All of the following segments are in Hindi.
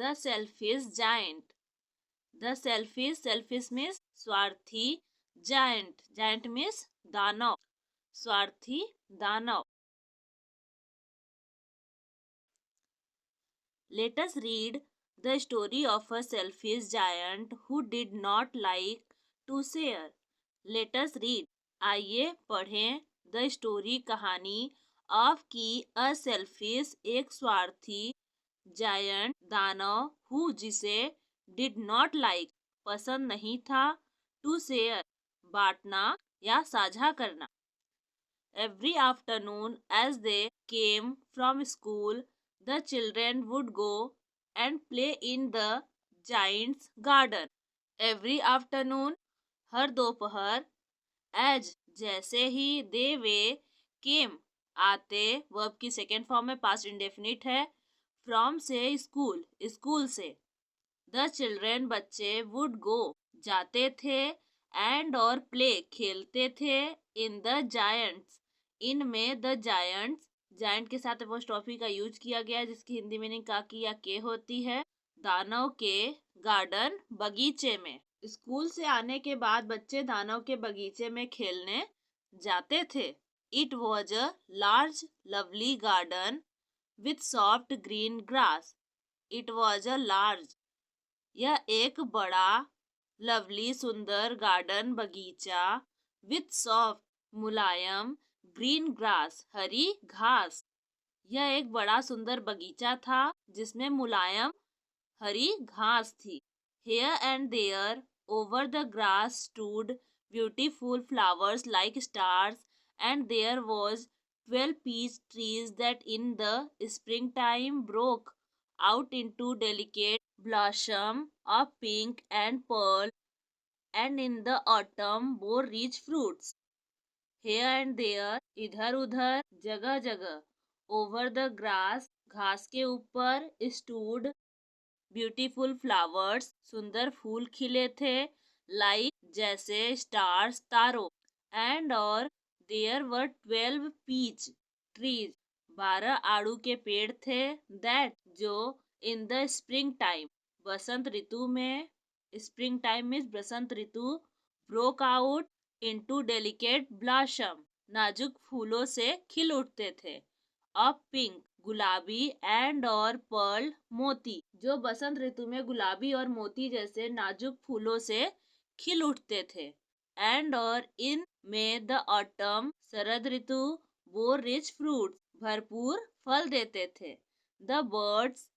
The selfish giant. The selfish means स्वार्थी, जायंट मीन्स दानव, स्वार्थी दानव। Let us read the story of a selfish giant who did not like to share. Let us read. आइए पढ़ें द स्टोरी, कहानी ऑफ की अ सेल्फिश, एक स्वार्थी, जायंट दानव, हु जिसे डिड नॉट लाइक पसंद नहीं था, टू शेयर बांटना या साझा करना। Every afternoon as they came from school, the children would go and play in the giant's garden. Every afternoon, हर दोपहर, as जैसे ही, they वे came आते, वर्ब की सेकेंड फॉर्म में पास्ट इंडेफिनिट है, from से स्कूल से, द चिल्ड्रेन बच्चे, वुड गो जाते थे, एंड और प्ले खेलते थे, इन द जायंट्स इनमें, द जायंट्स जायंट के साथ अपोस्ट्रोफी का यूज किया गया जिसकी हिंदी मीनिंग का की या के होती है, दानव के गार्डन बगीचे में। स्कूल से आने के बाद बच्चे दानव के बगीचे में खेलने जाते थे। It was a large lovely garden with soft green grass. It was a large, यह एक बड़ा, लवली सुंदर, गार्डन बगीचा, विथ सॉफ्ट मुलायम, ग्रीन ग्रास हरी घास। यह एक बड़ा सुंदर बगीचा था जिसमें मुलायम हरी घास थी। Here and there over the grass stood beautiful flowers like stars, and there was 12 peach trees that in the springtime broke out into delicate blossom of pink and pearl, and in the autumn bore rich fruits. Here and there, इधर उधर, जगह जगह, over the grass घास के ऊपर, stood ब्यूटीफुल फ्लावर्स सुंदर फूल खिले थे, लाइक जैसे, स्टार्स तारों, एंड और देयर वर 12 पीच ट्रीज 12 आड़ू के पेड़ थे, दैट जो, इन द स्प्रिंग टाइम बसंत ऋतु में, स्प्रिंग टाइम मीन्स बसंत ऋतु, broke out into delicate blossom नाजुक फूलों से खिल उठते थे, ऑफ पिंक गुलाबी, एंड और पर्ल मोती जो बसंत ऋतु में गुलाबी और मोती जैसे नाजुक फूलों से खिल उठते थे, एंड और इन में द ऑटम शरद ऋतु, वो रिच फ्रूट्स भरपूर फल देते थे। The birds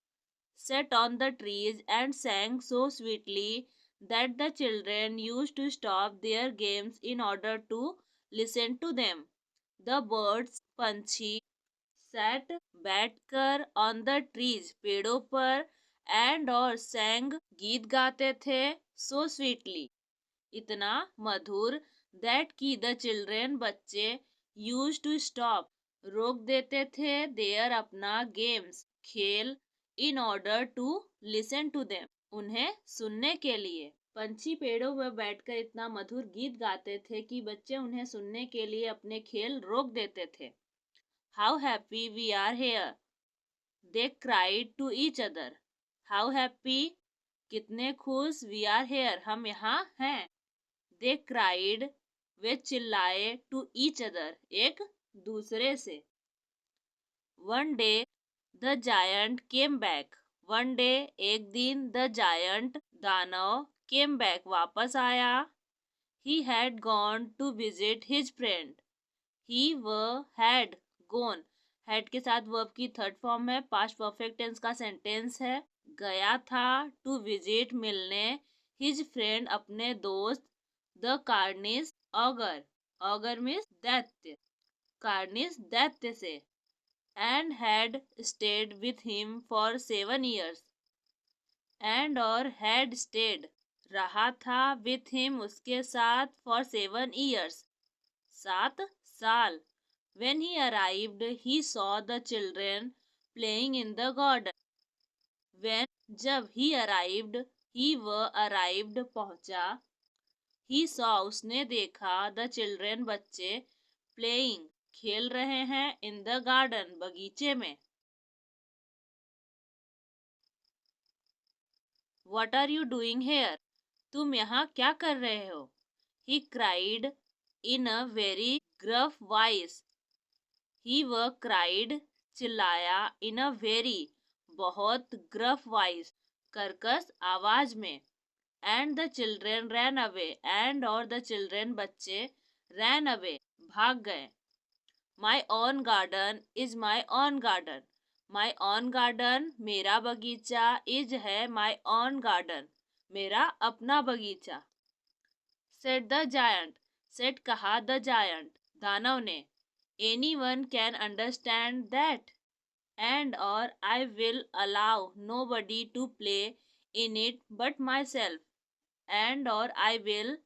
sat on the trees and sang so sweetly that the children used to stop their games in order to listen to them. The birds पंछी sat बैठकर on the trees पेड़ों पर, and और sang गीत गाते थे, so sweetly इतना मधुर, that की the children बच्चे used to stop रोक देते थे, their अपना games खेल, in order to listen to them उन्हें सुनने के लिए। पंछी पेड़ों पर बैठकर इतना मधुर गीत गाते थे कि बच्चे उन्हें सुनने के लिए अपने खेल रोक देते थे। How happy we are here, they cried to each other. How happy, कितने खुश, we are here, हम यहाँ हैं, they cried, वे चिल्लाए, to each other, एक दूसरे से। One day the giant came back. One day, एक दिन, the giant दानव came back वापस आया। He had gone to visit his friend. He वह had gone, had के साथ वर्ब की थर्ड फॉर्म है, पास्ट परफेक्ट टेंस का सेंटेंस है। गया था, टू विजिट मिलने, हिज फ्रेंड अपने दोस्त, the Cornish auger, auger means दैत्य, कार्निस दैत्य से, and had stayed with him for 7 years, and और हैड स्टेड रहा था, विथ हिम उसके साथ, फॉर 7 years 7 साल। When he arrived, he saw the children playing in the garden. When जब he arrived, he वह arrived पहुंचा, he saw उसने देखा, the children बच्चे, playing खेल रहे हैं, in the garden बगीचे में। What are you doing here? तुम यहाँ क्या कर रहे हो? He cried in a very gruff voice. He वह cried चिल्लाया in a very बहुत gruff voice कर्कश आवाज में. And the children ran away. And और the children बच्चे ran away भाग गए. My own garden is my own garden. My own garden मेरा बगीचा is है my own garden मेरा अपना बगीचा. Said the giant. Said कहा the giant दानव ने. Anyone can understand that. And or I will allow nobody to play in it but myself. And or I will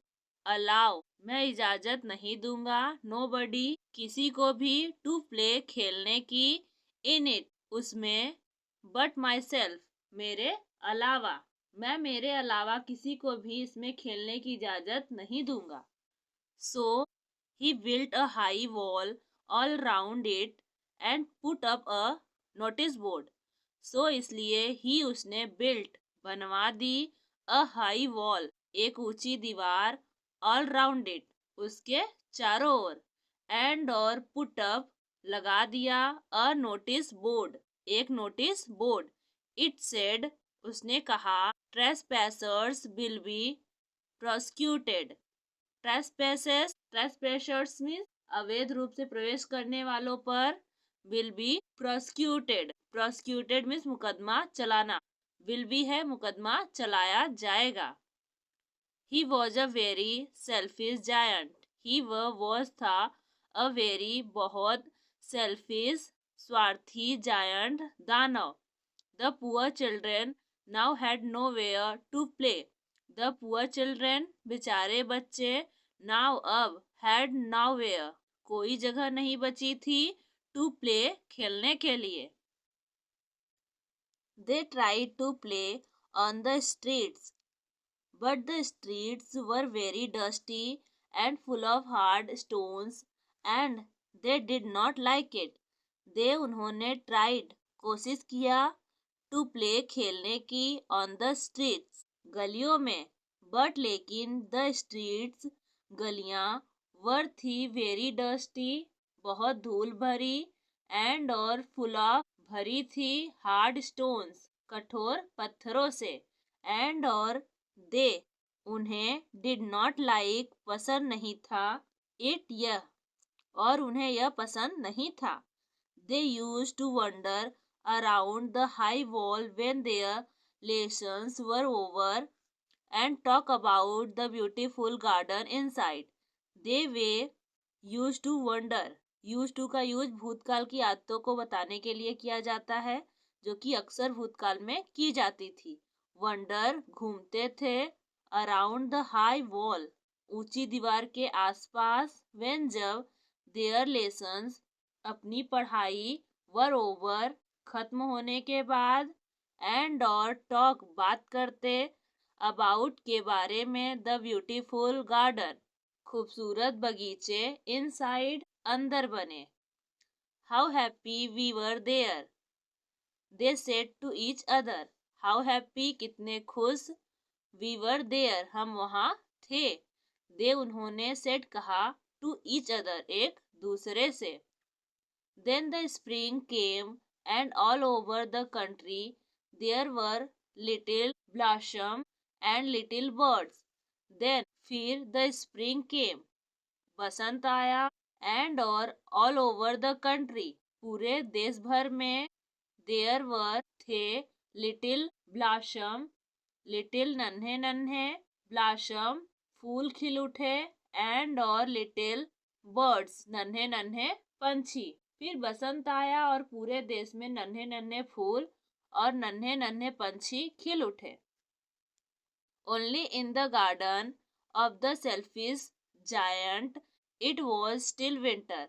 allow मैं इजाजत नहीं दूंगा nobody किसी को भी to play खेलने की in it उसमें but myself मेरे अलावा मैं मेरे अलावा किसी को भी इसमें खेलने की इजाजत नहीं दूंगा. So he built a high wall all round it and put up a notice board. So इसलिए ही उसने built बनवा दी a high wall एक ऊंची दीवार all round it उसके चारों ओर and और put up लगा दिया a notice board एक notice board. It said उसने कहा trespassers will be prosecuted. Trespassers means अवैध रूप से प्रवेश करने वालों पर विल बी प्रोसिक्यूटेड मीन्स मुकदमा चलाना. विल बी है मुकदमा चलाया जाएगा. He was a very selfish giant. He was था अ वेरी बहुत सेल्फिश स्वार्थी जायंट दानव. The poor children now had nowhere to play. The poor children बेचारे बच्चे नाउ अब हैड नाउ वेयर कोई जगह नहीं बची थी टू प्ले खेलने के लिए. They tried to play on the streets but the streets were very dusty and full of hard stones and they did not like it. They उन्होंने ट्राइड कोशिश किया टू प्ले खेलने की ऑन द स्ट्रीट्स गलियों में बट लेकिन द स्ट्रीट्स गलियां वर थी वेरी डस्टी बहुत धूल भरी एंड और फुल ऑफ भरी थी हार्ड स्टोन्स कठोर पत्थरों से एंड और दे उन्हें डिड नॉट लाइक पसंद नहीं था इट यह और उन्हें यह पसंद नहीं था. They used to wander around the high wall when their lessons were over and talk about the beautiful garden inside. They were used to wonder. Used to का यूज भूतकाल की आदतों को बताने के लिए किया जाता है जो कि अक्सर भूतकाल में की जाती थी. वंडर घूमते थे अराउंड द हाई वॉल ऊंची दीवार के आसपास when जब their lessons अपनी पढ़ाई वर ओवर खत्म होने के बाद एंड और टॉक बात करते अबाउट के बारे में द ब्यूटीफुल गार्डन खूबसूरत बगीचे इनसाइड अंदर बने. How happy we were there they said to each other. How happy कितने खुश वी वर देयर हम वहाँ थे. दे उन्होंने सेड कहा टू ईच अदर एक दूसरे से. Then the spring came and all over the country there were little blossom and little birds. Then फिर the spring came बसंत आया and और all over the country पूरे देश भर में there were थे little blossom little नन्हे नन्हे blossom फूल खिल उठे and और little birds नन्हे नन्हे पंछी. फिर बसंत आया और पूरे देश में नन्हे नन्हे फूल और नन्हे नन्हे पंछी खिल उठे. Only in the garden of the selfish giant it was still winter.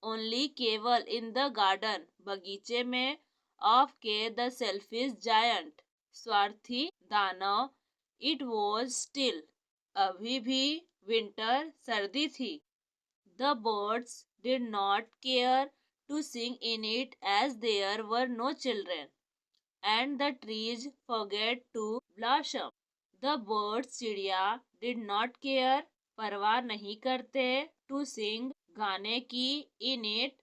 Only केवल इन द गार्डन बगीचे में ऑफ के द सेल्फिश जायंट स्वार्थी दानव इट वॉज स्टिल अभी भी विंटर सर्दी थी. The birds did not care to sing in it as there were no children, and the trees forgot to blossom. The birds चिड़िया did not care परवाह नहीं करते to sing गाने की in it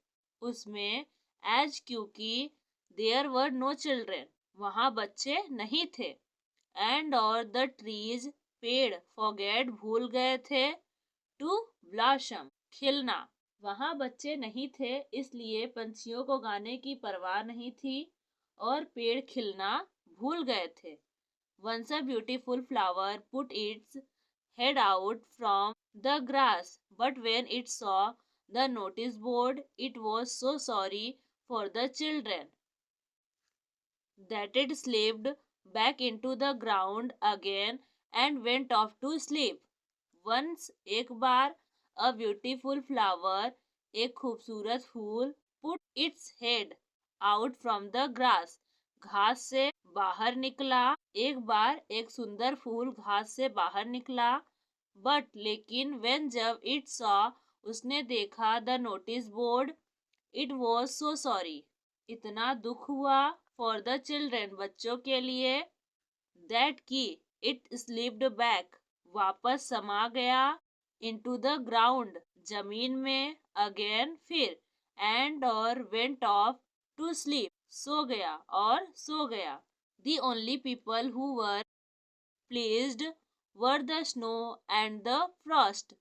उसमें as क्योंकि there were no children वहाँ बच्चे नहीं थे and और the trees पेड़ forget भूल गए थे to blossom खिलना वहाँ बच्चे नहीं थे इसलिए पंछियों को गाने की परवाह नहीं थी और पेड़ खिलना भूल गए थे Once a beautiful flower put its head out from the grass, but when it saw the notice board, it was so sorry for the children that it slipped back into the ground again and went off to sleep. Once एक बार a beautiful flower एक खूबसूरत फूल put its head out from the grass घास से बाहर निकला एक बार एक सुंदर फूल घास से बाहर निकला बट लेकिन when जब it saw उसने देखा the notice board it was so sorry इतना दुख हुआ for the children बच्चों के लिए that की it slipped back वापस समा गया into the ground जमीन में again फिर and और went off to sleep सो गया और सो गया the only people who were pleased were the snow and the frost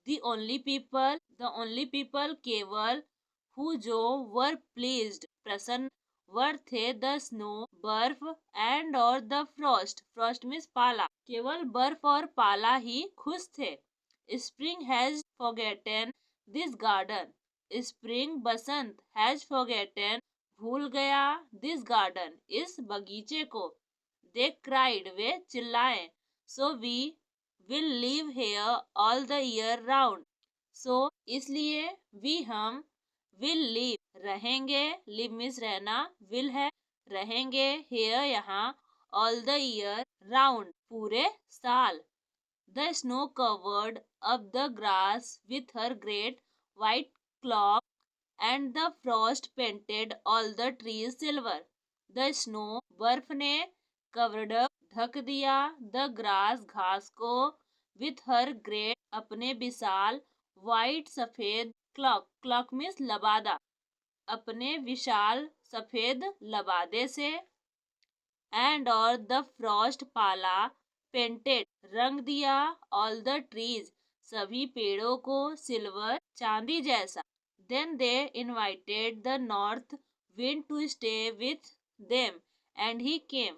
the only people केवल who जो were pleased प्रसन्न वर थे the snow बर्फ and और the frost means पाला केवल बर्फ और पाला ही खुश थे spring has forgotten this garden spring Basant has forgotten भूल गया this garden इस बगीचे को they cried वे चिल्लाए so we will live here all the year round so इसलिए we हम will live रहेंगे live means रहना will है रहेंगे here यहाँ all the year round पूरे साल the snow covered up the grass with her great white cloak and the frost painted all the trees silver the snow बर्फ ने covered up ढक दिया the grass घास को with her great अपने विशाल white सफेद cloak means लबादा अपने विशाल सफेद लबादे से and और the frost पाला painted रंग दिया all the trees सभी पेड़ों को सिल्वर चांदी जैसा then they invited the north wind to stay with them and he came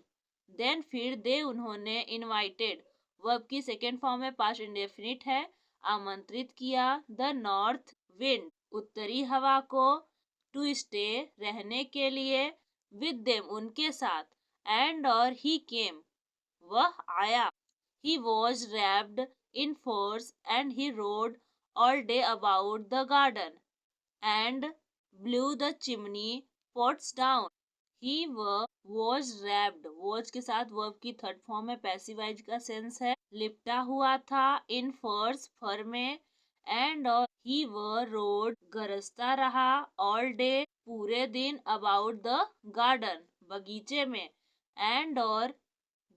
then फिर they उन्होंने invited वर्ब की सेकेंड फॉर्म में पास्ट इंडेफिनिट है आमंत्रित किया द नॉर्थ विंड उत्तरी हवा को टू स्टे रहने के लिए विद देम उनके साथ एंड और ही केम वह आया he was wrapped in force and he road all day about the garden and blue the chimney pots down he was wrapped was के साथ वर्ब की थर्ड फॉर्म में पैसिवाइज का सेंस है लिपटा हुआ था इन फर्स फर में एंड ही रोड गरजता रहा ऑल डे पूरे दिन अबाउट द गार्डन बगीचे में एंड और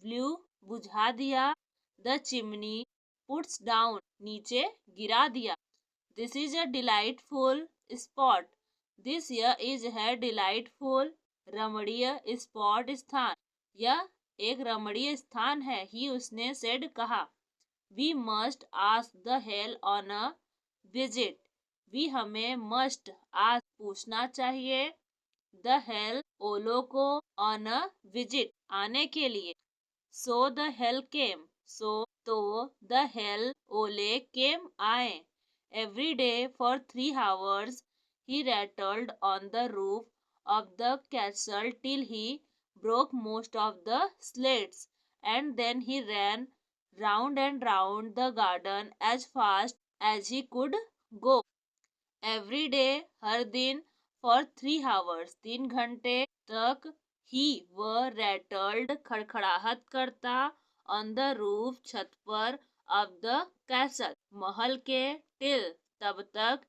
ब्लू बुझा दिया द चिमनी पुट्स डाउन नीचे गिरा दिया this is a delightful spot this is है डिलाइटफुल रमणीय स्पॉट स्थान यह एक रमणीय स्थान है ही उसने सेड कहा we must ask the hail on a visit we हमें मस्ट आस्क पूछना चाहिए द हेल ओलो को ऑन अ विजिट आने के लिए सो द हेल केम सो तो द हेल ओले केम आए every day for 3 hours he rattled on the roof of the castle till he broke most of the slates and then he ran round and round the garden as fast as he could go every day हर दिन for 3 hours 3 घंटे तक he वह rattled खड़खड़ाहट करता on the roof छत पर of the castle महल के till तब तक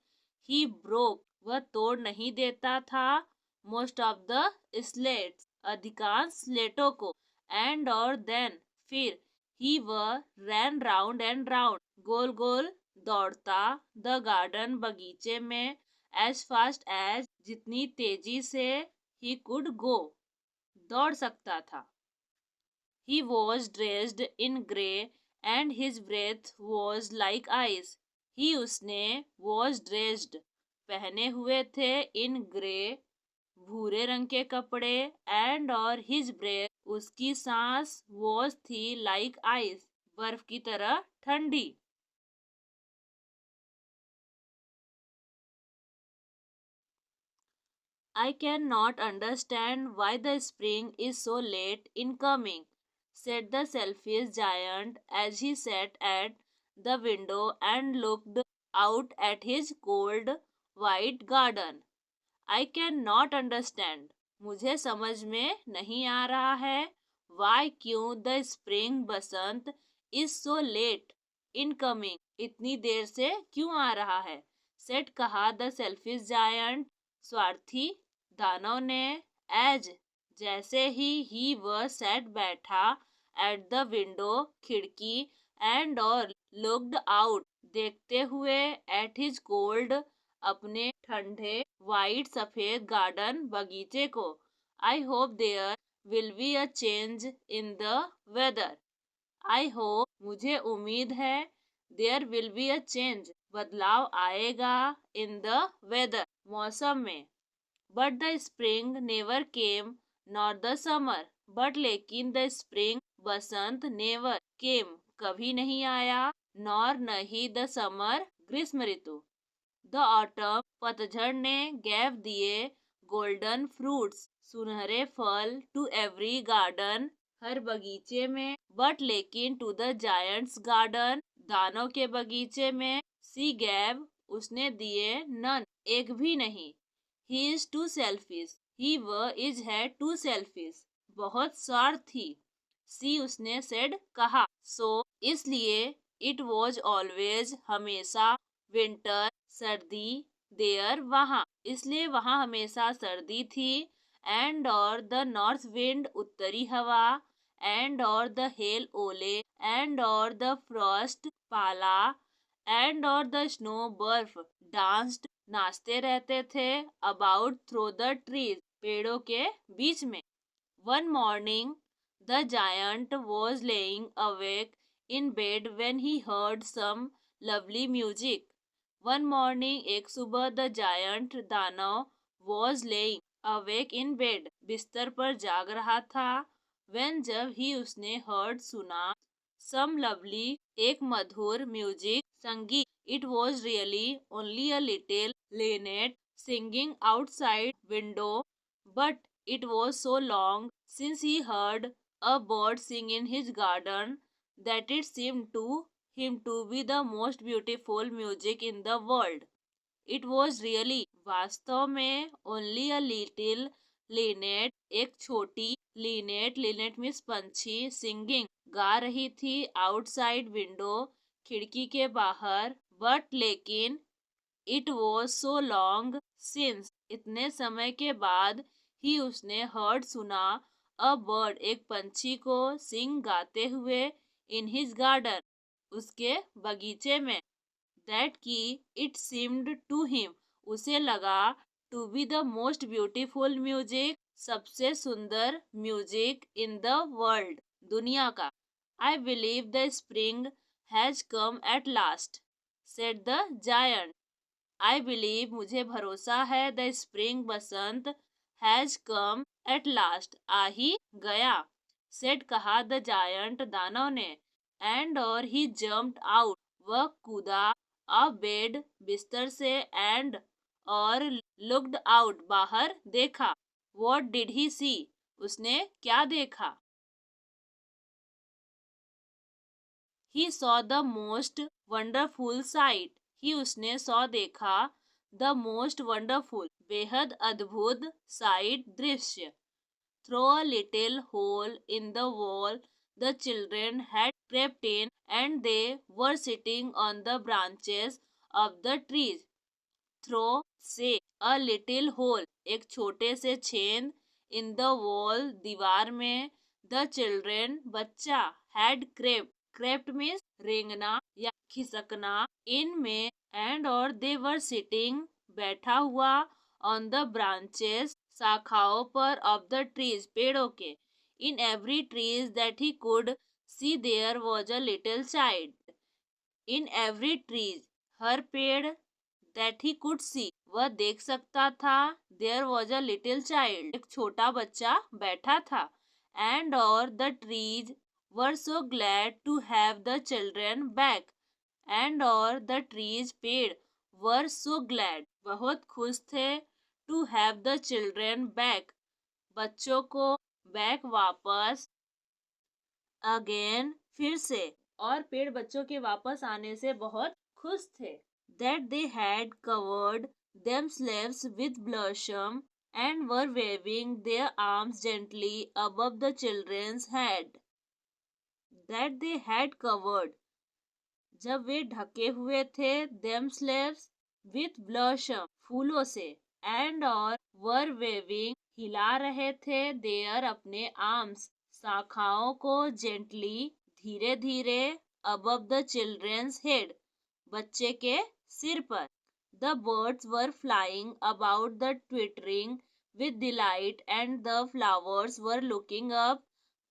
he broke वह तोड़ नहीं देता था मोस्ट ऑफ द स्लेट्स अधिकांश स्लेटों को एंड और देन फिर ही वह रैन राउंड एंड राउंड, गोल गोल दौड़ता, द गार्डन बगीचे में, एज फास्ट एज जितनी तेजी से ही कुड गो दौड़ सकता था। He was dressed in grey and his breath was like ice. He उसने was dressed पहने हुए थे in grey भूरे रंग के कपड़े and और his breath उसकी सांस was थी like ice बर्फ की तरह ठंडी। I cannot understand why the spring is so late in coming, said the selfish giant as he sat at the window and looked out at his cold, white garden. I cannot understand. मुझे समझ में नहीं आ रहा है why क्यों the spring Basant is so late in coming इतनी देर से क्यों आ रहा है, सेट कहा the selfish giant स्वार्थी दानव ने, एज जैसे ही वह सेट बैठा एट द विंडो खिड़की एंड और लुक्ड आउट देखते हुए एट हिज कोल्ड अपने ठंडे वाइट सफेद गार्डन बगीचे को। I hope there will be a change in the weather. I hope मुझे उम्मीद है there will be a change बदलाव आएगा इन द वेदर मौसम में। But the spring never came nor the summer but लेकिन द स्प्रिंग बसंत नेवर केम कभी नहीं आया, नॉर नहीं द समर ग्रीष्म ऋतु। द ऑटम पतझड़ ने गैव दिए गोल्डन फ्रूट्स सुनहरे फल टू एवरी गार्डन हर बगीचे में, बट लेकिन टू द जायंट्स गार्डन दानों के बगीचे में सी गैव उसने दिए नन एक भी नहीं। ही इज टू सेल्फिश ही वह इज है टू सेल्फिश बहुत स्वार्थी। सी उसने सेड कहा, सो इसलिए इट वॉज ऑलवेज हमेशा विंटर सर्दी देयर वहाँ इसलिए वहाँ हमेशा सर्दी थी, एंड और द नॉर्थ विंड उत्तरी हवा, एंड और द हेल ओले, एंड और द फ्रॉस्ट पाला, एंड और द स्नो बर्फ डांस्ड नाचते रहते थे अबाउट थ्रू द ट्रीज पेड़ों के बीच में। One morning the giant was laying awake in bed when he heard some lovely music. One morning एक सुबह द जायंट दानव was laying awake in bed बिस्तर पर जाग रहा था, व्हेन जब ही उसने हर्ड सुना सम लवली एक मधुर म्यूजिक संगीत। It was really only a little Lynette singing outside window, but it was so long since he heard a bird sing in his garden that it seemed to him to be the most beautiful music in the world. It was really वास्तव में only a little linnet एक छोटी लिनेट मीन्स पंछी सिंगिंग गा रही थी आउटसाइड विंडो खिड़की के बाहर, बट लेकिन it was so long since इतने समय के बाद ही उसने हर्ड सुना अ बर्ड एक पंछी को सिंग गाते हुए इन हिज गार्डन उसके बगीचे में, दैट की इट सीम्ड टू हिम उसे लगा to be the most beautiful music सबसे सुंदर म्यूजिक इन द वर्ल्ड दुनिया का। I believe the spring has come at last, said the giant. I believe मुझे भरोसा है द स्प्रिंग बसंत हैज कम एट लास्ट आ ही गया, सेड कहा द जायंट दानव ने, एंड और ही जम्प्ड आउट वह कूदा अ बेड बिस्तर से, एंड और लुक्ड आउट बाहर देखा। व्हाट डिड ही सी उसने क्या देखा। He saw the most wonderful sight he उसने सॉ देखा द मोस्ट वंडरफुल बेहद अद्भुत साइट दृश्य। Through a little hole in the wall the children had crept in and they were sitting on the branches of the trees. Through से अ लिटिल होल एक छोटे से छेद इन द वॉल दीवार में द चिल्ड्रेन बच्चा हैड क्रेप्ट मीन्स रेंगना या खिसकना इन में एंड और दे वर सिटिंग बैठा हुआ ऑन द ब्रांचेस शाखाओं पर ऑफ द ट्रीज पेड़ों के in every trees that he could see there was a little child in every trees हर पेड़ दैट ही कुड सी वह देख सकता था there was a little child एक छोटा बच्चा बैठा था एंड और the trees were so glad to have the children back and और द ट्रीज पेड़ वर सो ग्लैड बहुत खुश थे to have the children back बच्चों को बैक वापस अगेन फिर से और पेड़ बच्चों के वापस आने से बहुत खुश थे that they had covered themselves with blossom and were waving their arms gently above the children's head that they had covered जब वे ढके हुए थे themselves with blossom फूलों से and और were waving हिला रहे थे their अपने arms शाखाओं को gently धीरे धीरे above the children's head बच्चे के सिर पर The birds were flying about the twittering with delight and the flowers were looking up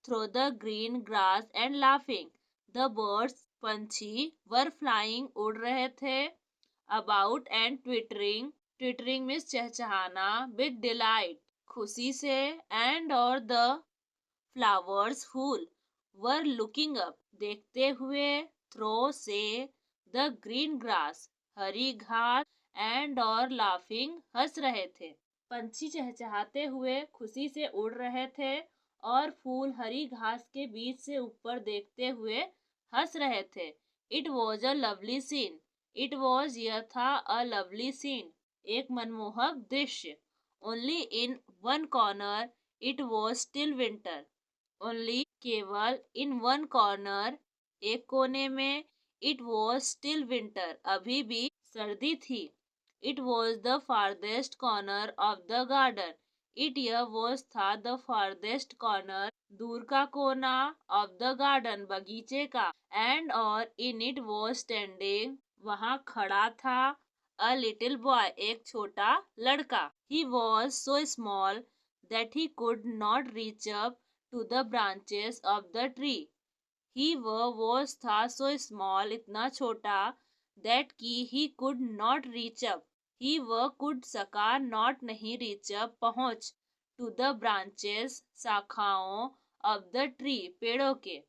through the green grass and laughing. The birds पंछी were flying उड़ रहे थे about and twittering means चहचहाना with delight खुशी से and और the flowers fool were looking up देखते हुए through से the green grass हरी घास एंड और लाफिंग हंस रहे थे पंछी चहचहाते हुए खुशी से उड़ रहे थे और फूल हरी घास के बीच से ऊपर देखते हुए हंस रहे थे it was a lovely seen it was यह था अ लवली सीन एक मनमोहक दृश्य only in one corner it was still winter only केवल इन वन कॉर्नर एक कोने में इट वॉज स्टिल विंटर अभी भी सर्दी थी it was the farthest corner of the garden it यह वॉज था द फारदेस्ट कॉर्नर दूर का कोना ऑफ द गार्डन बगीचे का एंड और इन इट वॉज स्टैंडिंग वहाँ खड़ा था अ लिटिल बॉय एक छोटा लड़का he was so small that he could not reach up to the branches of the tree. He was था so small इतना छोटा that कि he could not reach up. He could सका not नहीं reach up पहुँच to the branches शाखाओं of the tree पेड़ों के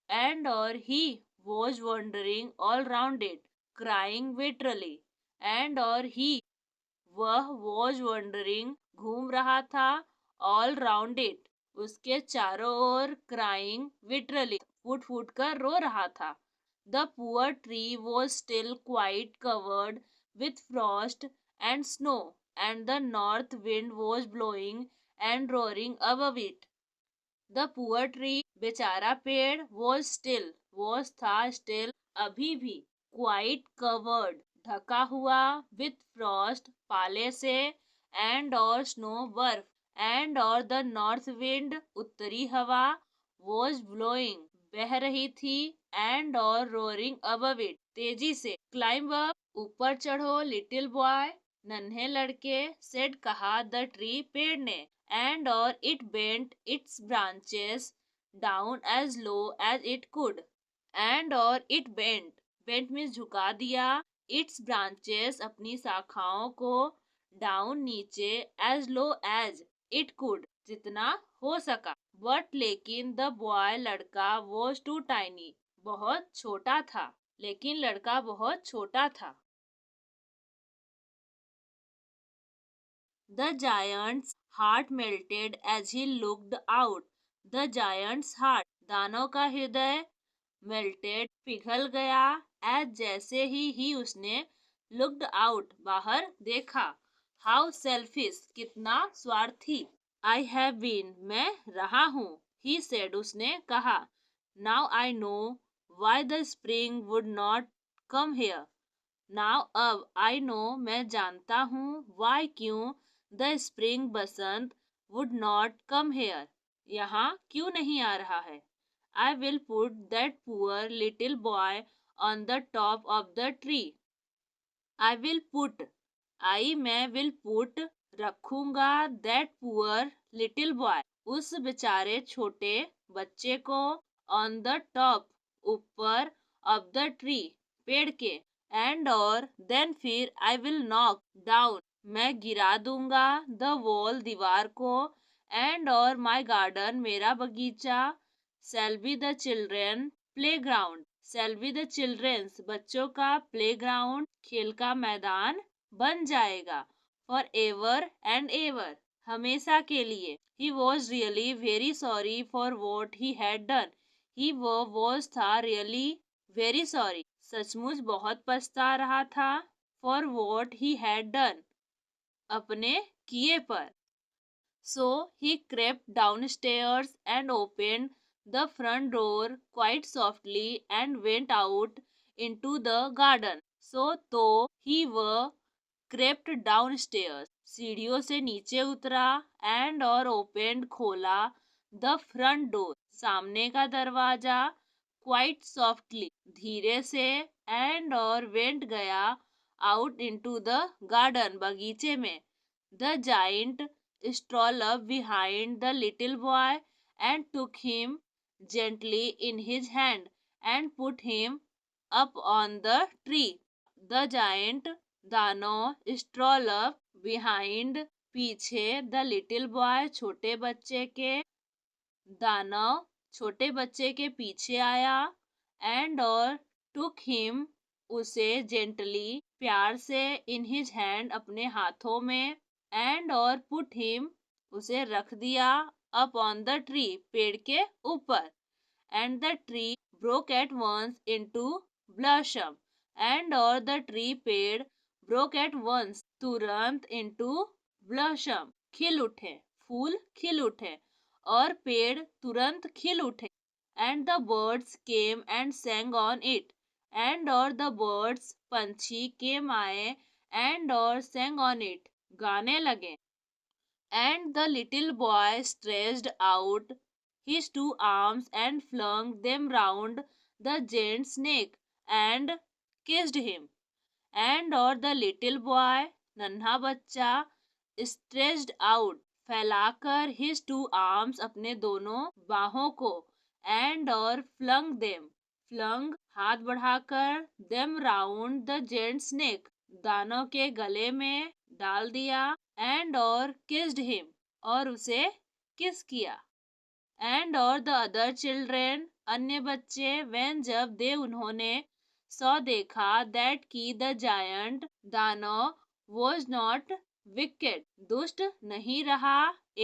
and और he was wandering all round it crying bitterly and और he वह was wandering घूम रहा था all round it उसके चारों ओर क्राइंग विटरली फूट फूट कर रो रहा था the poor tree was still quite covered with Frost and snow and the north wind was blowing and roaring above it the poor tree बेचारा पेड़ वॉज था स्टिल अभी भी क्वाइट कवर्ड ढका हुआ विथ फ्रॉस्ट पाले से एंड और स्नो बर्फ एंड और द नॉर्थ विंड उत्तरी हवा वॉज ब्लोइंग बह रही थी एंड और रोरिंग अबव इट तेजी से क्लाइंब अप ऊपर चढ़ो लिटिल बॉय नन्हे लड़के सेड कहा द ट्री पेड़ ने एंड और it bent its branches down as low as it could and और इट बेंट मीन्स झुका दिया इट्स ब्रांचेस अपनी शाखाओं को डाउन नीचे as low as it could जितना हो सका बट लेकिन द बॉय लड़का वॉज टू टाइनी बहुत छोटा था लेकिन लड़का बहुत छोटा था the giant's heart melted as he looked out the giant's heart दानव का हृदय मेल्टेड पिघल गया एज जैसे ही उसने लुक्ड आउट बाहर देखा हाउ सेल्फिश कितना स्वार्थी आई हैव बीन मैं रहा हूँ ही सेड उसने कहा now I know why the spring would not come here now अब आई नो मैं जानता हूँ वाई क्यों द स्प्रिंग बसंत वुड नॉट कम हेयर यहाँ क्यों नहीं आ रहा है? I will put that poor little boy on the top of the tree. I will put, I मैं विल पुट रखूंगा, दैट पुअर लिटिल बॉय उस बेचारे छोटे बच्चे को, ऑन द टॉप ऊपर, ऑफ द ट्री पेड़ के, एंड और देन फिर आई विल नॉक डाउन मैं गिरा दूंगा, द वॉल दीवार को, एंड और माई गार्डन मेरा बगीचा, shall be the children playground, shall be the children's बच्चों का प्लेग्राउंड खेल का मैदान बन जाएगा, फॉर एवर एंड एवर हमेशा के लिए। He was really very sorry for what he had done, he वो वॉज था रियली वेरी सॉरी सचमुच बहुत पछता रहा था, for what he had done अपने किए पर। So he crept downstairs and opened the front door quite softly and went out into the garden. So तो he वह crept downstairs सीढ़ियों से नीचे उतरा and और opened खोला the front door सामने का दरवाजा quite softly धीरे से and और went गया out into the garden बगीचे में। The giant strolled up behind the little boy and took him gently in his hand and put him up on the tree. The giant दानव strolled up behind पीछे the little boy छोटे बच्चे के, दानव छोटे बच्चे के पीछे आया and और took him उसे gently प्यार से in his hand अपने हाथों में and और put him उसे रख दिया up on the tree पेड़ के ऊपर, and the tree broke at once into blossom and और the tree पेड़ broke at once तुरंत into blossom खिल उठे, फूल खिल उठे और पेड़ तुरंत खिल उठे, and the birds came and sang on it and और the birds पंछी came आए and और sang on it गाने लगे, and the little boy stretched out his two arms and flung them round the giant's neck and kissed him, and और the little boy नन्हा बच्चा stretched out फैलाकर his two arms अपने दोनों बाहों को and और flung them flung हाथ बढ़ाकर them round the giant's neck दानव के गले में डाल दिया and और kissed him और उसे किस किया, and और the other children अन्य बच्चे when जब दे उन्होंने सौ देखा that की the giant दानव was not wicked दुष्ट नहीं रहा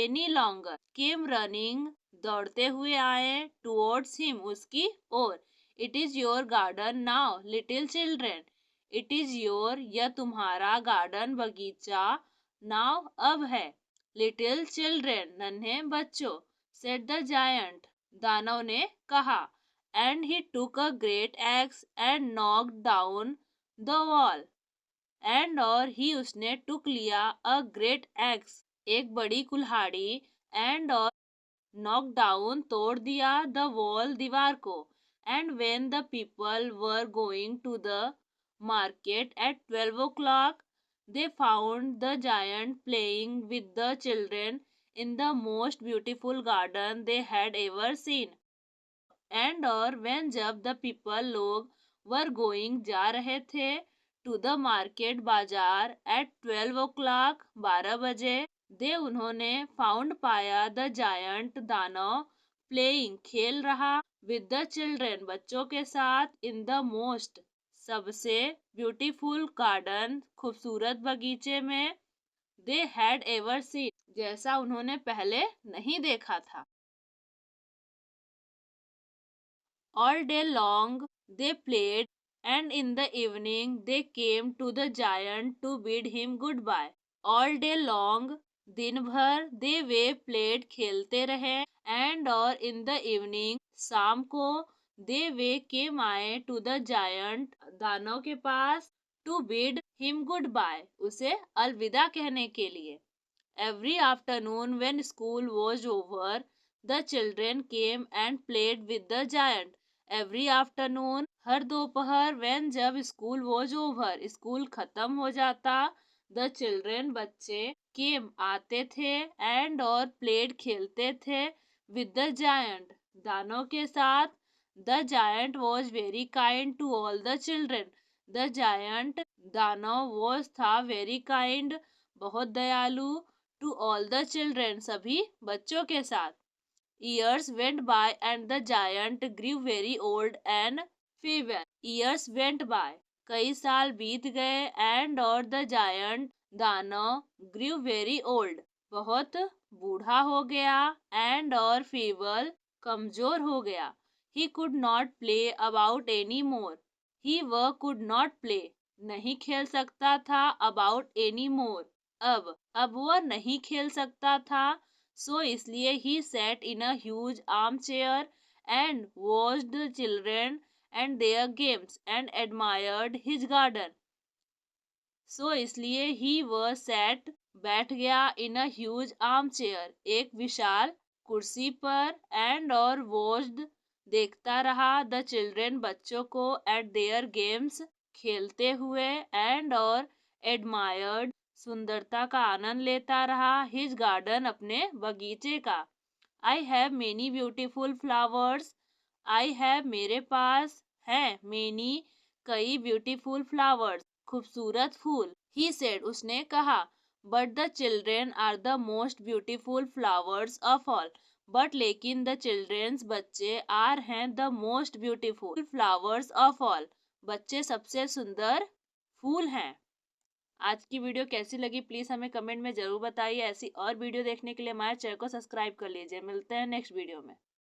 any longer came running दौड़ते हुए आए towards him उसकी ओर, it is your garden now little children, it is your यह तुम्हारा गार्डन बगीचा now अब है, little children नन्हे बच्चों, said the giant दानव ने कहा, and he took a great axe and knocked down the wall and और ही उसने टुक लिया a great axe एक बड़ी कुल्हाड़ी and और knocked down तोड़ दिया the wall दीवार को, and when the people were going to the market at 12 o'clock they found the giant playing with the children in the most beautiful garden they had ever seen, and और when जब the people लोग were going जा रहे थे to the market बाजार at 12 o'clock 12 बजे दे उन्होंने found पाया the giant दानव playing खेल रहा with the children बच्चों के साथ in the most सबसे beautiful garden खूबसूरत बगीचे में they had ever seen जैसा उन्होंने पहले नहीं देखा था। All day long they played, and in the evening they came to the giant to bid him goodbye. All day long दिन भर they वे played खेलते रहे and और in the evening शाम को they वे came आए to the giant दानव के पास to bid him goodbye उसे अलविदा कहने के लिए। Every afternoon when school was over the children came and played with the giant every afternoon. हर दोपहर व्हेन जब स्कूल वॉज ओवर, स्कूल खत्म हो जाता, द चिल्ड्रेन बच्चे केम आते थे एंड और प्लेड खेलते थे विद द जायंट दानव के साथ। The giant was very kind to all the children. The giant दानव वॉज था वेरी काइंड बहुत दयालु टू ऑल द चिल्ड्रेन सभी बच्चों के साथ। Years went by and the giant grew very old and feeble. Years went by. कई साल बीत गए and और the giant दानव grew very old. बहुत बूढ़ा हो गया and और feeble कमजोर हो गया. He could not play about any more. He वह could not play नहीं खेल सकता था about any more. अब वह नहीं खेल सकता था सो इसलिए ही sat in a huge armchair and watched the children and their games and admired his garden. सो इसलिए ही वह sat बैठ गया in a huge armchair एक विशाल कुर्सी पर and और watched देखता रहा the children बच्चों को at their games खेलते हुए and और admired सुंदरता का आनंद लेता रहा हिज गार्डन अपने बगीचे का। I have many beautiful flowers. I have मेरे पास है मेनी कई ब्यूटीफुल फ्लावर्स खूबसूरत फूल। ही सेड उसने कहा but the children are the most beautiful flowers of all. But लेकिन द चिल्ड्रेन्स बच्चे आर हैं the most beautiful flowers of all बच्चे सबसे सुंदर फूल हैं। आज की वीडियो कैसी लगी प्लीज़ हमें कमेंट में ज़रूर बताइए। ऐसी और वीडियो देखने के लिए हमारे चैनल को सब्सक्राइब कर लीजिए। मिलते हैं नेक्स्ट वीडियो में।